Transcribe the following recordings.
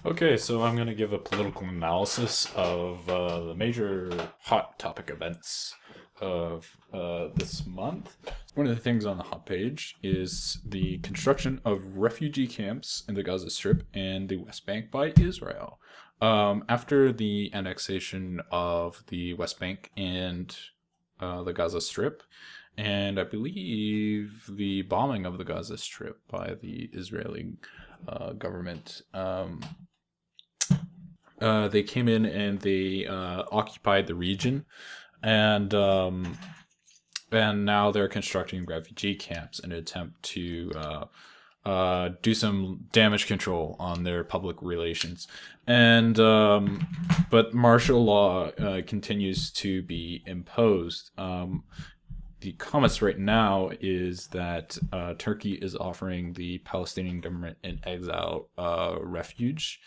Okay, so I'm going to give a political analysis of the major hot topic events of this month. One of the things on the hot page is the construction of refugee camps in the Gaza Strip and the West Bank by Israel. After the annexation of the West Bank and the Gaza Strip, and I believe the bombing of the Gaza Strip by the Israeli government. They came in and they occupied the region, and and now they're constructing refugee camps in an attempt to do some damage control on their public relations. And but martial law continues to be imposed. The comments right now is that Turkey is offering the Palestinian government in exile refuge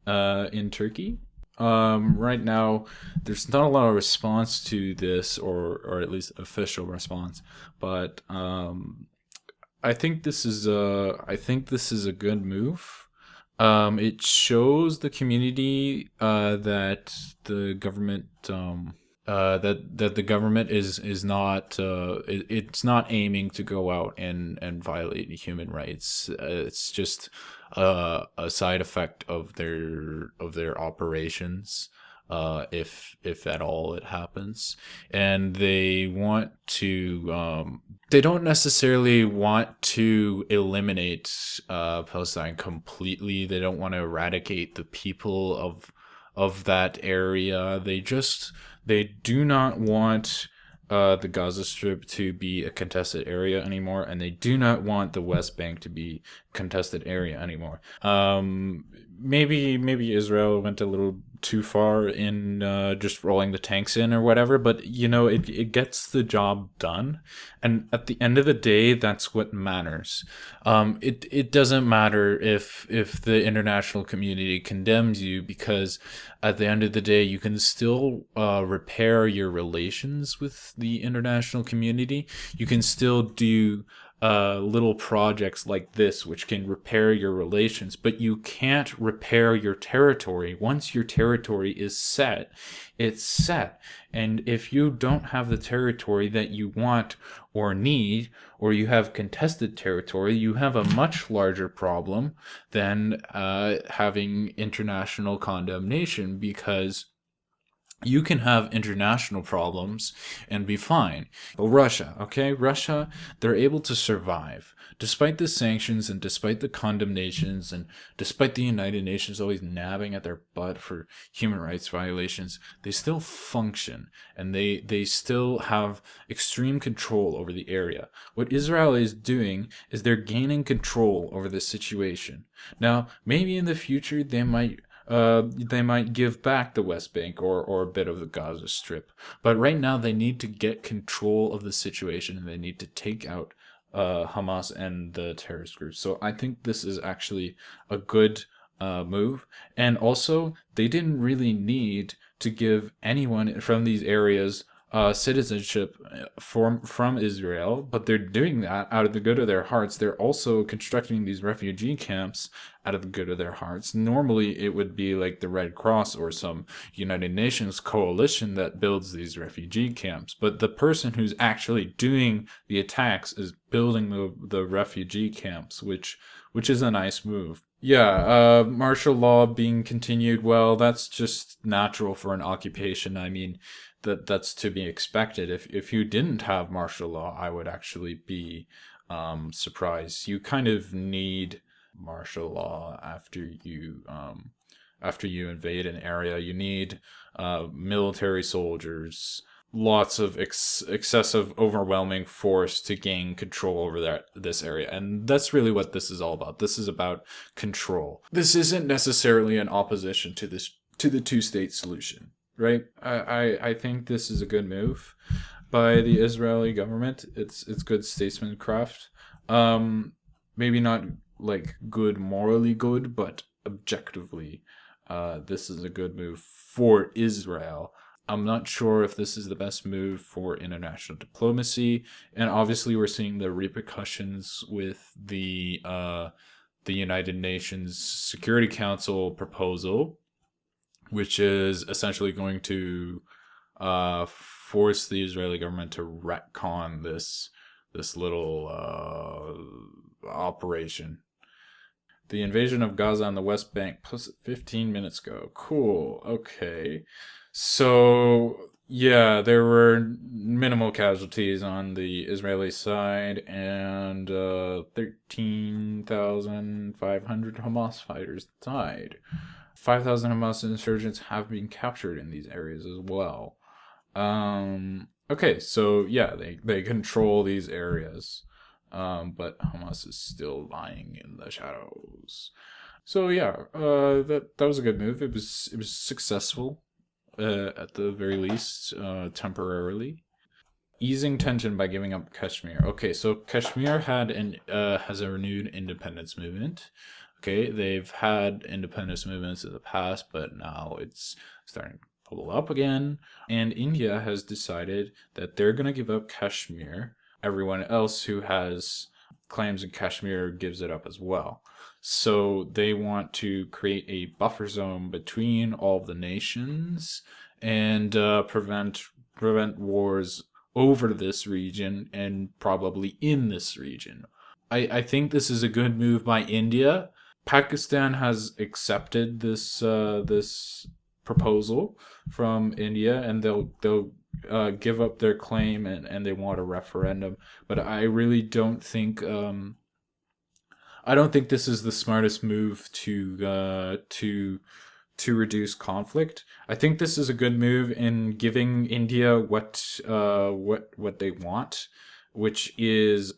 in Turkey. Right now, there's not a lot of response to this, or at least official response. But I think this is a good move. It shows the community that the government that the government is not it's not aiming to go out and violate human rights. It's just a side effect of their operations, if at all it happens, and they want to. They don't necessarily want to eliminate Palestine completely. They don't want to eradicate the people of that area. They do not want the Gaza Strip to be a contested area anymore, and they do not want the West Bank to be a contested area anymore. Maybe Israel went a little too far in just rolling the tanks in or whatever, but it gets the job done, and at the end of the day, that's what matters. It doesn't matter if the international community condemns you, because at the end of the day, you can still repair your relations with the international community. You can still do little projects like this, which can repair your relations, but you can't repair your territory. Once your territory is set, it's set. And if you don't have the territory that you want or need, or you have contested territory, you have a much larger problem than having international condemnation, because you can have international problems and be fine. But Russia, okay? Russia, they're able to survive. Despite the sanctions and despite the condemnations and despite the United Nations always nabbing at their butt for human rights violations, they still function, and they still have extreme control over the area. What Israel is doing is they're gaining control over the situation. Now, maybe in the future they might give back the West Bank or a bit of the Gaza Strip. But right now, they need to get control of the situation, and they need to take out Hamas and the terrorist groups. So I think this is actually a good move. And also, they didn't really need to give anyone from these areas citizenship from Israel, but they're doing that out of the good of their hearts. They're also constructing these refugee camps out of the good of their hearts. Normally, it would be like the Red Cross or some United Nations coalition that builds these refugee camps, but the person who's actually doing the attacks is building the refugee camps, which is a nice move. Yeah, martial law being continued. Well, that's just natural for an occupation. I mean, that's to be expected. If you didn't have martial law, I would actually be surprised. You kind of need martial law after you invade an area. You need military soldiers, lots of excessive, overwhelming force to gain control over this area, and that's really what this is all about. This is about control. This isn't necessarily an opposition to the two-state solution, right? I think this is a good move by the Israeli government. It's good statesmancraft. Maybe not like good, morally good, but objectively, this is a good move for Israel. I'm not sure if this is the best move for international diplomacy, and obviously we're seeing the repercussions with the United Nations Security Council proposal, which is essentially going to force the Israeli government to retcon this little operation. The invasion of Gaza on the West Bank posted 15 minutes ago. Cool. Okay. So, yeah, there were minimal casualties on the Israeli side, and 13,500 Hamas fighters died. 5,000 Hamas insurgents have been captured in these areas as well. Okay, so yeah, they control these areas. But Hamas is still lying in the shadows. So yeah, that was a good move. It was successful, at the very least, temporarily. Easing tension by giving up Kashmir. Okay, so Kashmir has a renewed independence movement. Okay, they've had independence movements in the past, but now it's starting to bubble up again. And India has decided that they're gonna give up Kashmir. Everyone else who has claims in Kashmir gives it up as well. So they want to create a buffer zone between all of the nations and prevent wars over this region and probably in this region. I think this is a good move by India. Pakistan has accepted this proposal from India, and they'll give up their claim, and they want a referendum. But I really don't think I don't think this is the smartest move to reduce conflict. I think this is a good move in giving India what they want, which is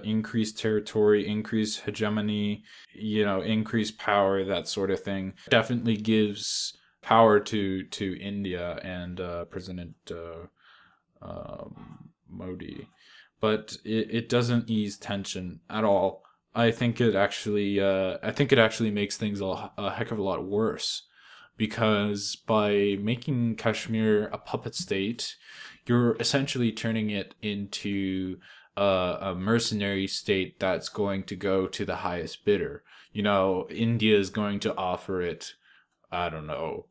increased territory, increased hegemony, increased power, that sort of thing. Definitely gives power to India and President Modi, but it doesn't ease tension at all. I think it actually makes things a heck of a lot worse, because by making Kashmir a puppet state, you're essentially turning it into a mercenary state that's going to go to the highest bidder. India is going to offer it, I don't know,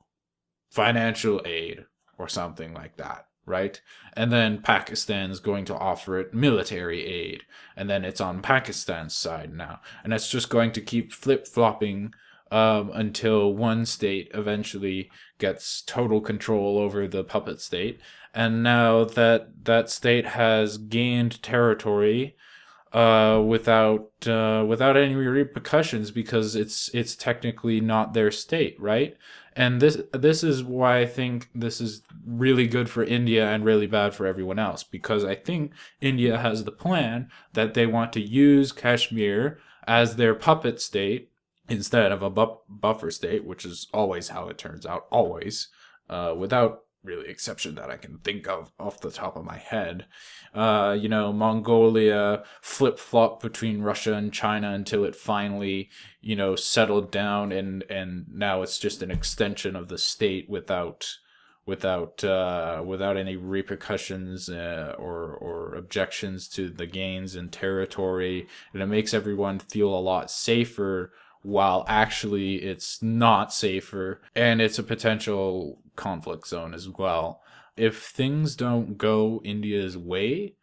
financial aid or something like that, right? And then Pakistan is going to offer it military aid, and then it's on Pakistan's side now, and it's just going to keep flip-flopping until one state eventually gets total control over the puppet state. And now that state has gained territory without any repercussions, because it's technically not their state, right? And this is why I think this is really good for India and really bad for everyone else, because I think India has the plan that they want to use Kashmir as their puppet state instead of a buffer state, which is always how it turns out, always, without really exception that I can think of off the top of my head. Mongolia flip-flopped between Russia and China until it finally, settled down, and now it's just an extension of the state without any repercussions or objections to the gains in territory, and it makes everyone feel a lot safer, while actually it's not safer, and it's a potential conflict zone as well. If things don't go India's way,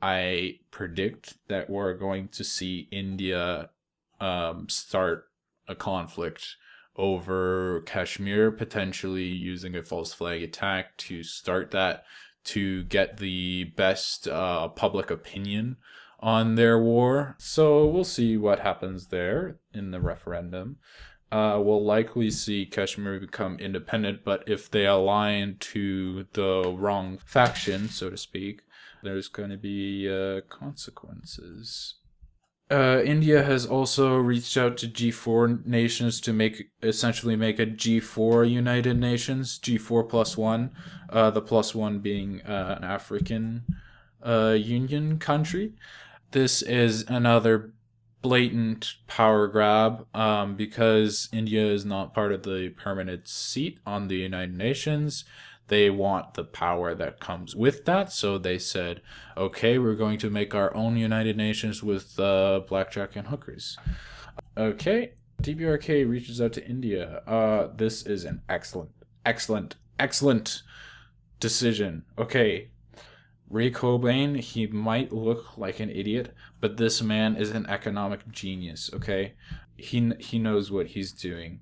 I predict that we're going to see India start a conflict over Kashmir, potentially using a false flag attack to start that, to get the best public opinion on their war. So we'll see what happens there in the referendum. We'll likely see Kashmir become independent, but if they align to the wrong faction, so to speak, there's going to be consequences. India has also reached out to G4 nations to essentially make a G4 United Nations, G4 plus one, the plus one being an African Union country. This is another blatant power grab, because India is not part of the permanent seat on the United Nations. They want the power that comes with that, so they said, okay, we're going to make our own United Nations with blackjack and hookers. Okay. DBRK reaches out to India. This is an excellent decision. Okay. Ray Cobain, he might look like an idiot, but this man is an economic genius, okay? He knows what he's doing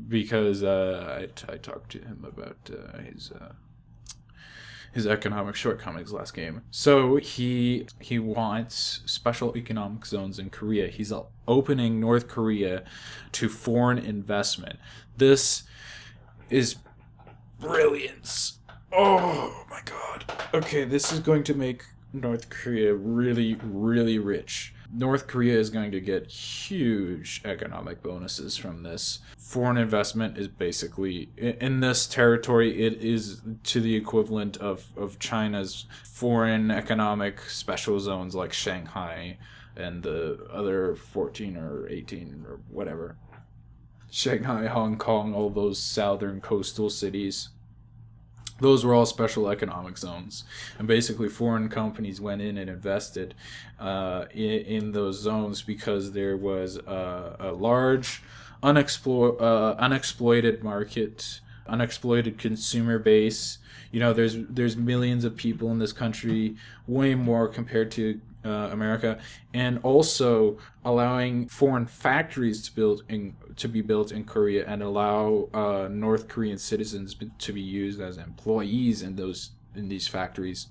because I talked to him about his economic shortcomings last game. So he wants special economic zones in Korea. He's opening North Korea to foreign investment. This is brilliance. Oh my god. Okay, this is going to make North Korea really rich. North Korea is going to get huge economic bonuses from this. Foreign investment is basically, in this territory, it is to the equivalent of China's foreign economic special zones like Shanghai and the other 14 or 18 or whatever. Shanghai, Hong Kong, all those southern coastal cities. Those were all special economic zones, and basically foreign companies went in and invested in those zones because there was a large unexploited market, unexploited consumer base. You know, there's millions of people in this country, way more compared to America, and also allowing foreign factories to be built in Korea and allow North Korean citizens to be used as employees in these factories.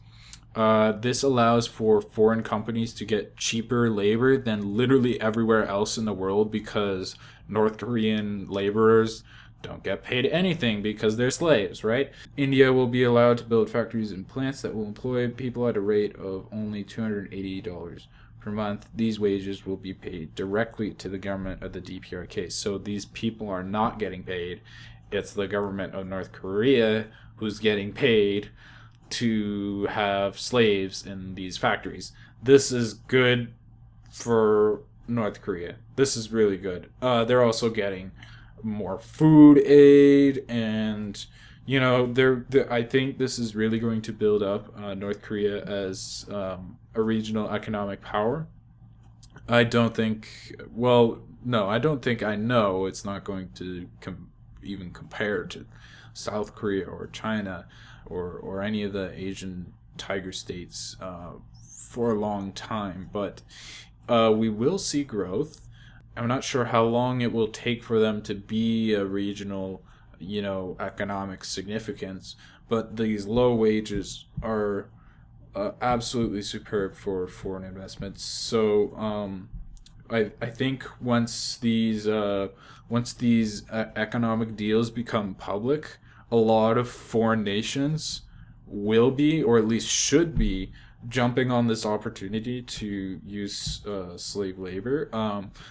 This allows for foreign companies to get cheaper labor than literally everywhere else in the world because North Korean laborers don't get paid anything because they're slaves, right? India will be allowed to build factories and plants that will employ people at a rate of only $280 per month. These wages will be paid directly to the government of the DPRK. So these people are not getting paid. It's the government of North Korea who's getting paid to have slaves in these factories. This is good for North Korea. This is really good. They're also getting more food aid, and you know, I think this is really going to build up North Korea as a regional economic power. I don't think. Well, no, I don't think. I know it's not going to even compare to South Korea or China or any of the Asian tiger states for a long time, but we will see growth. I'm not sure how long it will take for them to be a regional, you know, economic significance, but these low wages are absolutely superb for foreign investments. So I think once these economic deals become public, a lot of foreign nations will be, or at least should be, jumping on this opportunity to use slave labor.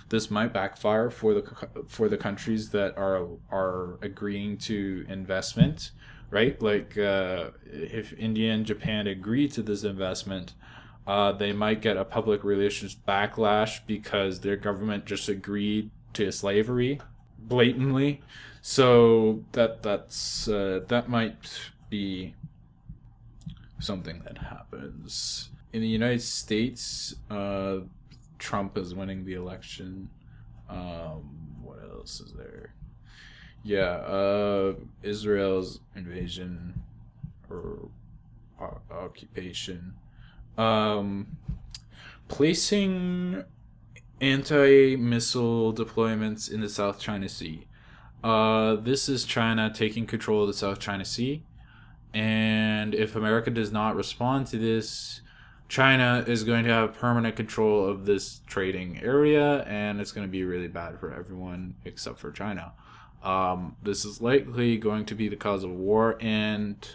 This might backfire for the countries that are agreeing to investment, right? Like if India and Japan agree to this investment, they might get a public relations backlash because their government just agreed to slavery blatantly. So that might be something that happens. In the United States, Trump is winning the election. What else is there? Yeah, Israel's invasion or occupation. Um, Placing anti-missile deployments in the South China Sea. This is China taking control of the South China Sea. And if America does not respond to this, China is going to have permanent control of this trading area, and it's going to be really bad for everyone except for China. This is likely going to be the cause of war, and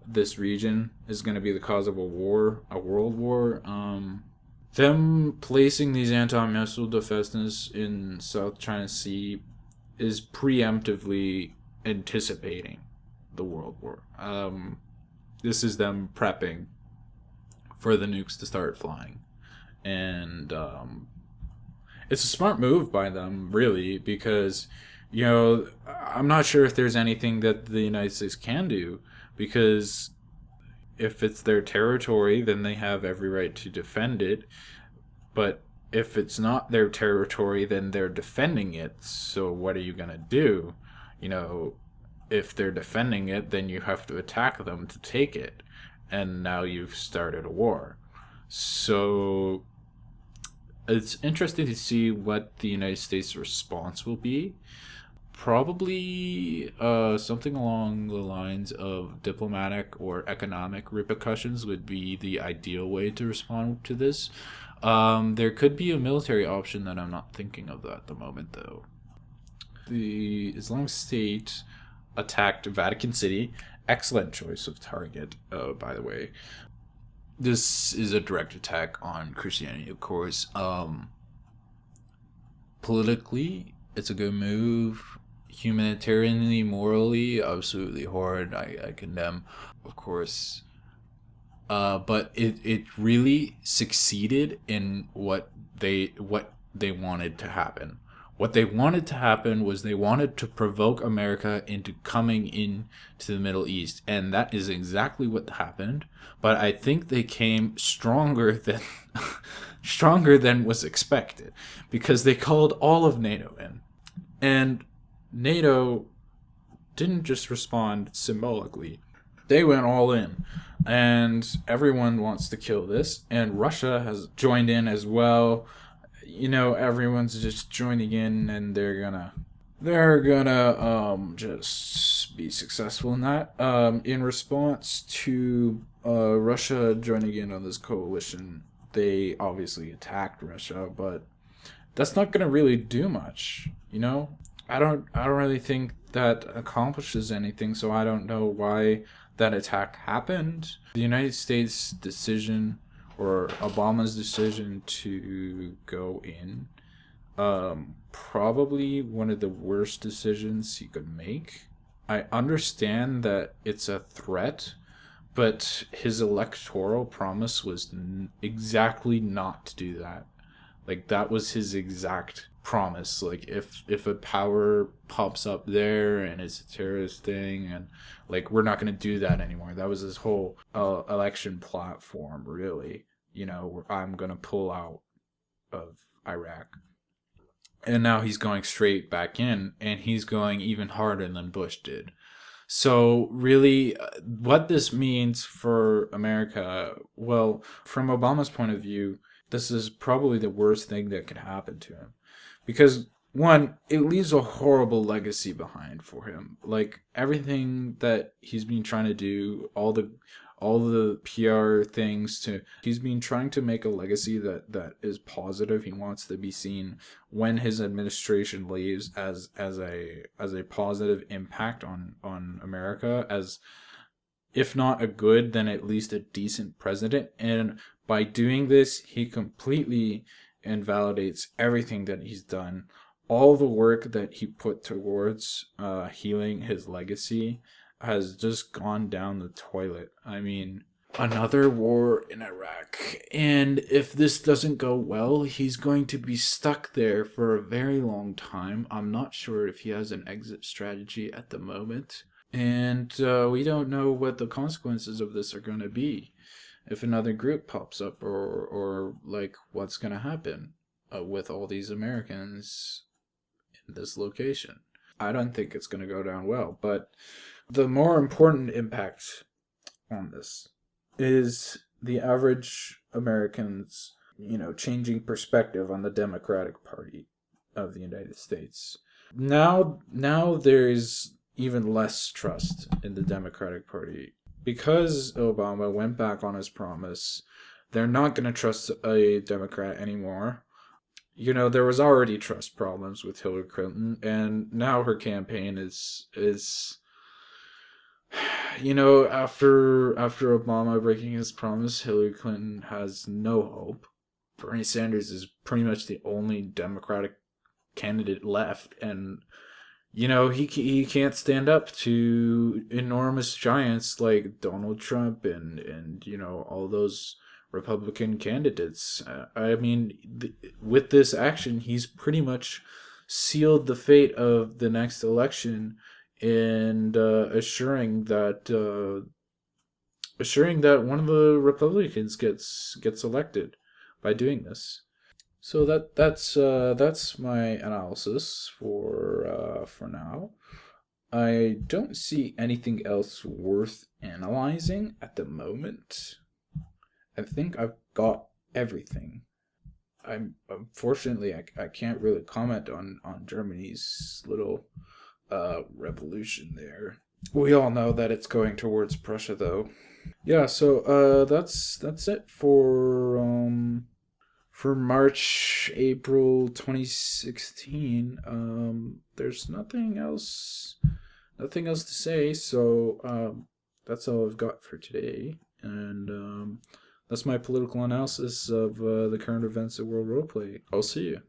this region is going to be the cause of a war, a world war. Them placing these anti-missile defenses in South China Sea is preemptively anticipating the World War. This is them prepping for the nukes to start flying, and it's a smart move by them, really, because you know I'm not sure if there's anything that the United States can do, because if it's their territory, then they have every right to defend it. But if it's not their territory, then they're defending it. So what are you gonna do? You know, if they're defending it, then you have to attack them to take it, and now you've started a war. So it's interesting to see what the United States response will be. Probably something along the lines of diplomatic or economic repercussions would be the ideal way to respond to this. There could be a military option that I'm not thinking of at the moment, though. The Islamic State attacked Vatican City. Excellent choice of target, by the way. This is a direct attack on Christianity, of course. Politically, it's a good move. Humanitarianly, morally, absolutely horrid. I condemn, of course. But it really succeeded in what they wanted to happen. What they wanted to happen was they wanted to provoke America into coming in to the Middle East, and that is exactly what happened. But I think they came stronger than stronger than was expected, because they called all of NATO in, and NATO didn't just respond symbolically. They went all in, and everyone wants to kill this, and Russia has joined in as well. Everyone's just joining in, and they're gonna just be successful in that. In response to Russia joining in on this coalition, they obviously attacked Russia, but that's not gonna really do much. I don't really think that accomplishes anything, so I don't know why that attack happened. The United States decision, or Obama's decision to go in, probably one of the worst decisions he could make. I understand that it's a threat, but his electoral promise was exactly not to do that. Like, that was his exact promise. Like, if a power pops up there and it's a terrorist thing, and like, we're not going to do that anymore. That was his whole election platform, really. I'm going to pull out of Iraq. And now he's going straight back in, and he's going even harder than Bush did. So, really, what this means for America, well, from Obama's point of view, this is probably the worst thing that could happen to him. Because, one, it leaves a horrible legacy behind for him. Like, everything that he's been trying to do, all the PR things, he's been trying to make a legacy that is positive. He wants to be seen when his administration leaves as a positive impact on America, as if not a good, then at least a decent president. And by doing this, he completely invalidates everything that he's done. All the work that he put towards healing his legacy has just gone down the toilet. I mean, another war in Iraq. And if this doesn't go well, he's going to be stuck there for a very long time. I'm not sure if he has an exit strategy at the moment. And we don't know what the consequences of this are going to be. If another group pops up, or like, what's going to happen with all these Americans in this location. I don't think it's going to go down well. But the more important impact on this is the average American's, changing perspective on the Democratic Party of the United States. Now there's even less trust in the Democratic Party. Because Obama went back on his promise, they're not going to trust a Democrat anymore. There was already trust problems with Hillary Clinton, and now her campaign is after Obama breaking his promise, Hillary Clinton has no hope. Bernie Sanders is pretty much the only Democratic candidate left, and he can't stand up to enormous giants like Donald Trump and all those Republican candidates. I mean, with this action, he's pretty much sealed the fate of the next election, and assuring that one of the Republicans gets elected by doing this. So that's my analysis for now. I don't see anything else worth analyzing at the moment. I think I've got everything. I'm unfortunately I can't really comment on Germany's little revolution there. We all know that it's going towards Prussia though. Yeah, so that's it for March, April 2016. There's nothing else to say, so that's all I've got for today. And that's my political analysis of the current events at World Roleplay. I'll see you.